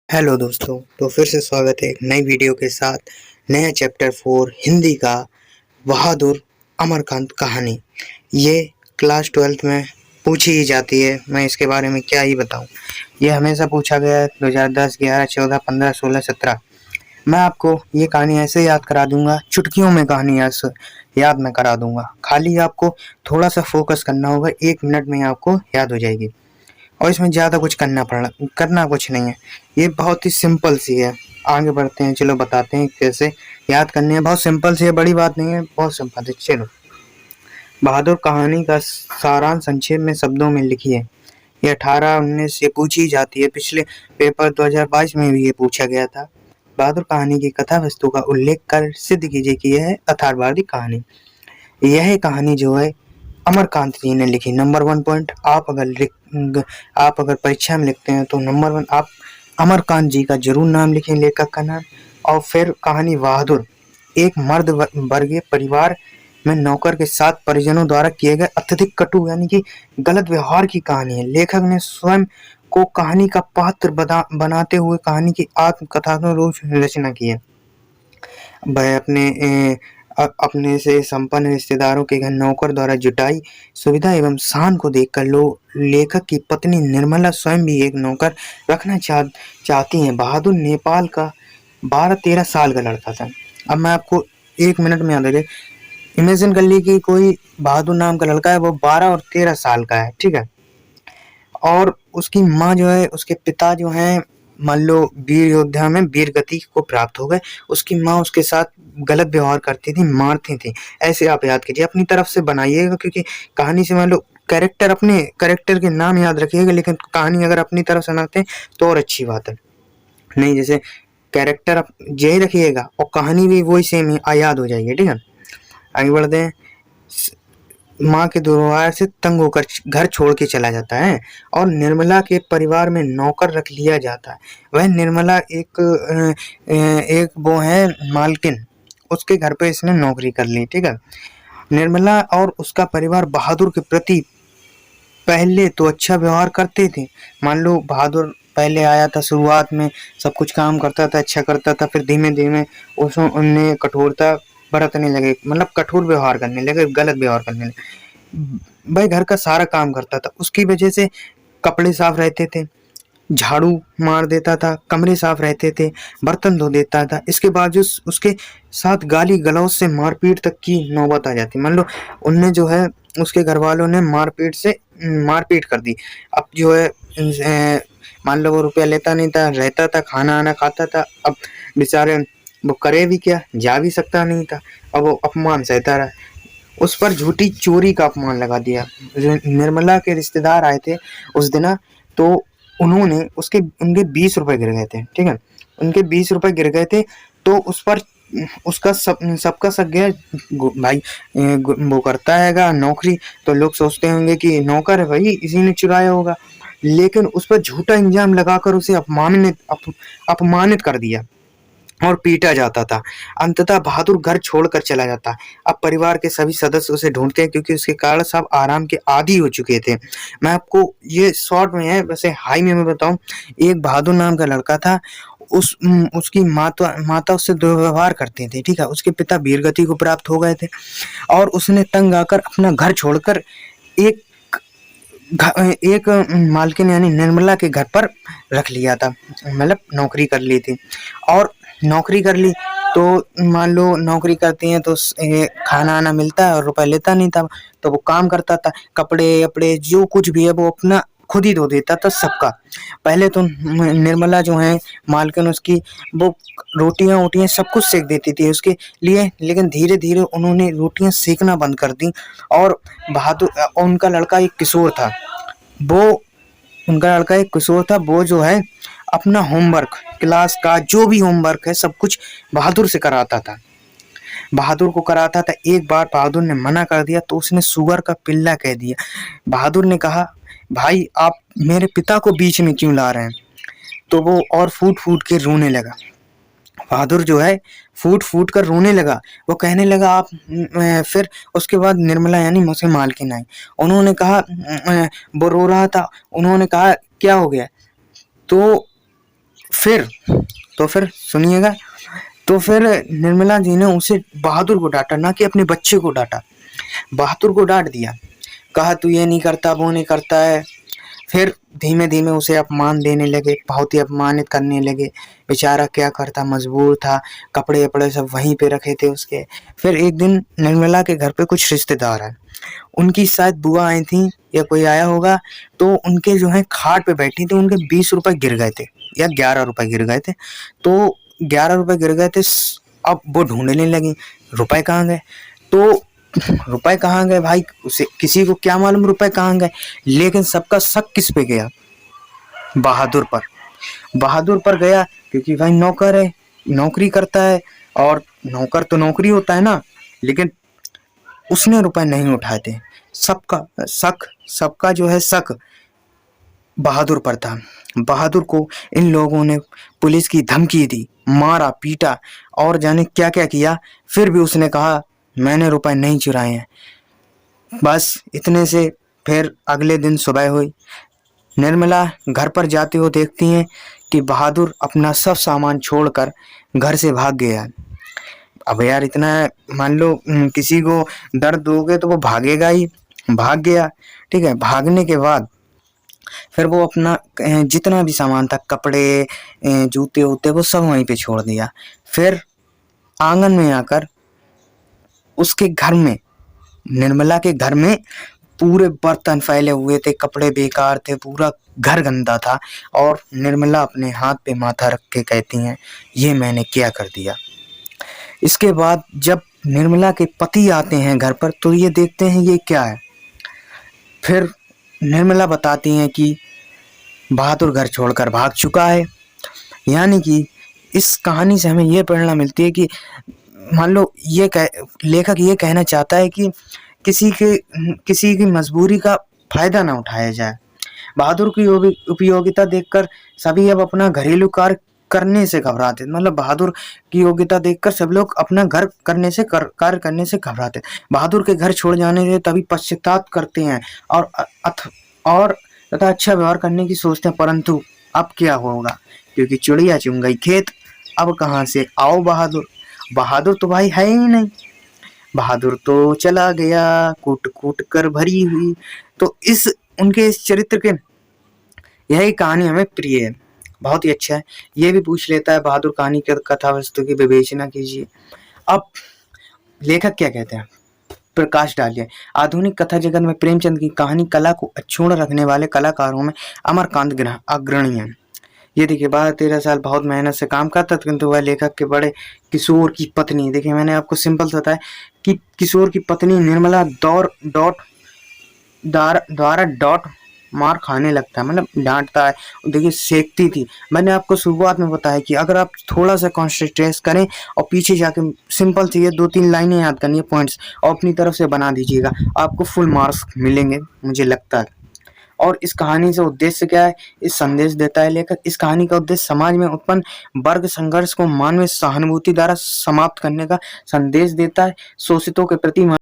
Hello दोस्तों, तो फिर से स्वागत है एक नई वीडियो के साथ। नया चैप्टर 4 हिंदी का बहादुर अमरकांत कहानी। ये क्लास 12th में पूछी ही जाती है। मैं इसके बारे में क्या ही बताऊं। ये हमेशा पूछा गया है 2010, 11, 14, 15, 16, 17। मैं आपको ये कहानी ऐसे याद करा दूंगा, चुटकियों में कहानी ऐसे याद मैं करा दूंगा। खाली आपको थोड़ा सा फोकस करना होगा, 1 मिनट में आपको याद हो जाएगी। और इसमें ज़्यादा कुछ करना कुछ नहीं है। ये बहुत ही सिंपल सी है। आगे बढ़ते हैं, चलो बताते हैं कैसे याद करनी है। बहुत सिंपल सी है, बड़ी बात नहीं है, बहुत सिंपल है। चलो, बहादुर कहानी का सारांश संक्षेप में शब्दों में लिखिए। ये 18-19 से पूछी जाती है। पिछले पेपर 2022 में भी ये पूछा गया था। बहादुर कहानी की कथा वस्तु का उल्लेख कर सिद्ध कीजिए कि यह है यथार्थवादी कहानी। यह कहानी जो है अमरकांत जी ने लिखी। नंबर 1 पॉइंट, आप अगर परीक्षा में लिखते हैं तो नंबर 1 आप अमरकांत जी का जरूर नाम लिखें, लेखक का नाम। और फिर कहानी बहादुर एक मर्द वर्गीय परिवार में नौकर के साथ परिजनों द्वारा किए गए अत्यधिक कटु यानी कि गलत व्यवहार की कहानी है। लेखक ने स्वयं को कहानी का पात्र बनाते हुए कहानी की आत्मकथात्मक रूप से रचना की है। वह अपने से संपन्न रिश्तेदारों के घर नौकर द्वारा जुटाई सुविधा एवं शान को देखकर लेखक की पत्नी निर्मला स्वयं भी एक नौकर रखना चाहती हैं। बहादुर नेपाल का 12-13 साल का लड़का था। अब मैं आपको 1 मिनट में याद रहे, इमेजिन कर ली कि कोई बहादुर नाम का लड़का है, वो 12 और 13 साल का है, ठीक है। और उसकी माँ जो है, उसके पिता जो हैं, मान लो वीर योद्धा में वीर गति को प्राप्त हो गए। उसकी माँ उसके साथ गलत व्यवहार करती थी, मारती थी। ऐसे आप याद कीजिए, अपनी तरफ से बनाइएगा, क्योंकि कहानी से मान लो अपने कैरेक्टर के नाम याद रखिएगा, लेकिन कहानी अगर अपनी तरफ से बनाते हैं तो और अच्छी बात है। नहीं, जैसे कैरेक्टर आप यही रखिएगा और कहानी भी वही सेम ही याद हो जाएगी, ठीक है। आगे बढ़ते हैं। माँ के दुर्व्यवहार से तंग होकर घर छोड़ के चला जाता है और निर्मला के परिवार में नौकर रख लिया जाता है। वह निर्मला एक वो है मालकिन, उसके घर पे इसने नौकरी कर ली, ठीक है। निर्मला और उसका परिवार बहादुर के प्रति पहले तो अच्छा व्यवहार करते थे। मान लो बहादुर पहले आया था, शुरुआत में सब कुछ काम करता था, अच्छा करता था। फिर धीमे धीमे उसमें उनने कठोरता बरतने लगे, मतलब कठोर व्यवहार करने लगे, गलत व्यवहार करने लगे। भाई घर का सारा काम करता था, उसकी वजह से कपड़े साफ रहते थे, झाड़ू मार देता था, कमरे साफ रहते थे, बर्तन धो देता था। इसके बावजूद उसके साथ गाली गलौज से मारपीट तक की नौबत आ जाती। मान लो उनने जो है, उसके घर वालों ने मारपीट कर दी। अब जो है मान लो वो रुपया लेता नहीं था, रहता था, खाना आना खाता था। अब बेचारे वो करे भी क्या, जा भी सकता नहीं था। अब वो अपमान सहता रहा। उस पर झूठी चोरी का अपमान लगा दिया। निर्मला के रिश्तेदार आए थे उस दिन, तो उन्होंने उनके 20 रुपए गिर गए थे, ठीक है। उनके 20 रुपए गिर गए थे, तो उस पर उसका सबका सक गया। भाई वो करता हैगा नौकरी, तो लोग सोचते होंगे कि नौकर है भाई, इसी ने चुराया होगा। लेकिन उस पर झूठा इल्जाम लगाकर उसे अपमानित कर दिया और पीटा जाता था। अंततः बहादुर घर छोड़कर चला जाता। अब परिवार के सभी सदस्य उसे ढूंढते हैं, क्योंकि उसके कारण सब आराम के आदी हो चुके थे। मैं आपको ये शॉर्ट में है, वैसे हाई में मैं बताऊं। एक बहादुर नाम का लड़का था। उसकी माता उससे दुर्व्यवहार करते थे, ठीक है। उसके पिता वीरगति को प्राप्त हो गए थे और उसने तंग आकर अपना घर छोड़कर एक एक मालकिन यानी निर्मला के घर पर रख लिया था, मतलब नौकरी कर ली थी। और नौकरी कर ली तो मान लो नौकरी करती हैं तो खाना आना मिलता है और रुपया लेता नहीं था। तो वो काम करता था, कपड़े अपड़े जो कुछ भी है वो अपना खुद ही धो देता था सबका। पहले तो निर्मला जो है मालकिन उसकी, वो रोटियां वोटियां सब कुछ सेक देती थी उसके लिए। लेकिन धीरे धीरे उन्होंने रोटियां सेकना बंद कर दी। और उनका लड़का एक किशोर था, वो उनका लड़का एक किशोर था, वो जो है अपना होमवर्क, क्लास का जो भी होमवर्क है सब कुछ बहादुर से कराता था, बहादुर को कराता था। एक बार बहादुर ने मना कर दिया तो उसने सुअर का पिल्ला कह दिया। बहादुर ने कहा, भाई आप मेरे पिता को बीच में क्यों ला रहे हैं। तो वो और फूट फूट के रोने लगा। बहादुर जो है फूट फूट कर रोने लगा। वो कहने लगा आप फिर उसके बाद निर्मला यानी मुझसे मालकिन आई। उन्होंने कहा वो रो रहा था। उन्होंने कहा क्या हो गया। तो फिर सुनिएगा। तो फिर निर्मला जी ने उसे बहादुर को डांटा, ना कि अपने बच्चे को डांटा। बहादुर को डांट दिया, कहा तू ये नहीं करता वो नहीं करता है। फिर धीमे धीमे उसे अपमान देने लगे, बहुत ही अपमानित करने लगे। बेचारा क्या करता, मजबूर था, कपड़े वपड़े सब वहीं पे रखे थे उसके। फिर एक दिन निर्मला के घर पे कुछ रिश्तेदार हैं, उनकी शायद बुआ आई थी या कोई आया होगा, तो उनके जो है खाट पे बैठी थी, उनके 20 रुपए गिर गए थे या 11 रुपए गिर गए थे। तो 11 रुपए गिर गए थे। अब वो ढूंढने लगी रुपए कहाँ गए। तो रुपए कहाँ गए भाई, उसे किसी को क्या मालूम रुपए कहाँ गए। लेकिन सबका शक किस पे गया, बहादुर पर। बहादुर पर गया, क्योंकि भाई नौकर है, नौकरी करता है, और नौकर तो नौकरी होता है ना। लेकिन उसने रुपए नहीं उठाए थे। सबका जो है शक बहादुर पर था। बहादुर को इन लोगों ने पुलिस की धमकी दी, मारा पीटा और जाने क्या क्या किया। फिर भी उसने कहा मैंने रुपए नहीं चुराए हैं। बस इतने से फिर अगले दिन सुबह हुई, निर्मला घर पर जाती हो देखती हैं कि बहादुर अपना सब सामान छोड़कर घर से भाग गया। अब यार इतना, मान लो किसी को दर्द दोगे तो वो भागेगा ही। भाग गया, ठीक है। भागने के बाद फिर वो अपना जितना भी सामान था, कपड़े जूते होते, वो सब वहीं पे छोड़ दिया। फिर आंगन में आकर उसके घर में, निर्मला के घर में पूरे बर्तन फैले हुए थे, कपड़े बेकार थे, पूरा घर गंदा था। और निर्मला अपने हाथ पे माथा रख के कहती हैं ये मैंने क्या कर दिया। इसके बाद जब निर्मला के पति आते हैं घर पर तो ये देखते हैं ये क्या है। फिर निर्मला बताती हैं कि बहादुर घर छोड़कर भाग चुका है। यानी कि इस कहानी से हमें ये प्रेरणा मिलती है कि मान लो लेखक ये कहना चाहता है कि किसी की मजबूरी का फायदा ना उठाया जाए। बहादुर की उपयोगिता देखकर सभी अब अपना घरेलू कार्य करने से घबराते, मतलब बहादुर की योग्यता देखकर सब लोग अपना कार्य करने से घबराते। बहादुर के घर छोड़ जाने से तभी पश्चाताप करते हैं और तथा अच्छा व्यवहार करने की सोचते हैं। परंतु अब क्या होगा, क्योंकि चिड़िया चुन गई खेत। अब कहाँ से आओ बहादुर तो भाई है ही नहीं। बहादुर तो चला गया कूट कूट कर भरी हुई। तो उनके इस चरित्र के यही कहानी हमें प्रिय है, बहुत ही अच्छा है। ये भी पूछ लेता है बहादुर कहानी की कथा वस्तु की विवेचना कीजिए। अब लेखक क्या कहते हैं, प्रकाश डालिए। आधुनिक कथा जगत में प्रेमचंद की कहानी कला को अक्षुण्ण रखने वाले कलाकारों में अमरकांत अग्रणी है। ये देखिए 12-13 साल बहुत मेहनत से काम करता था, किंतु वह लेखक के बड़े किशोर की पत्नी, देखिए मैंने आपको सिंपल बताया कि किशोर की पत्नी निर्मला द्वारा डॉट मार खाने लगता है, मतलब डांटता है। देखिए सेकती थी। मैंने आपको शुरुआत में बताया कि अगर आप थोड़ा सा कॉन्सेंट्रेट करें और पीछे जाके सिंपल सी 2-3 लाइनें याद करनी है, पॉइंट्स, और अपनी तरफ से बना दीजिएगा, आपको फुल मार्क्स मिलेंगे मुझे लगता है। और इस कहानी से उद्देश्य क्या है, इस संदेश देता है लेखक। इस कहानी का उद्देश्य समाज में उत्पन्न वर्ग संघर्ष को मानवीय सहानुभूति द्वारा समाप्त करने का संदेश देता है। शोषितों के प्रति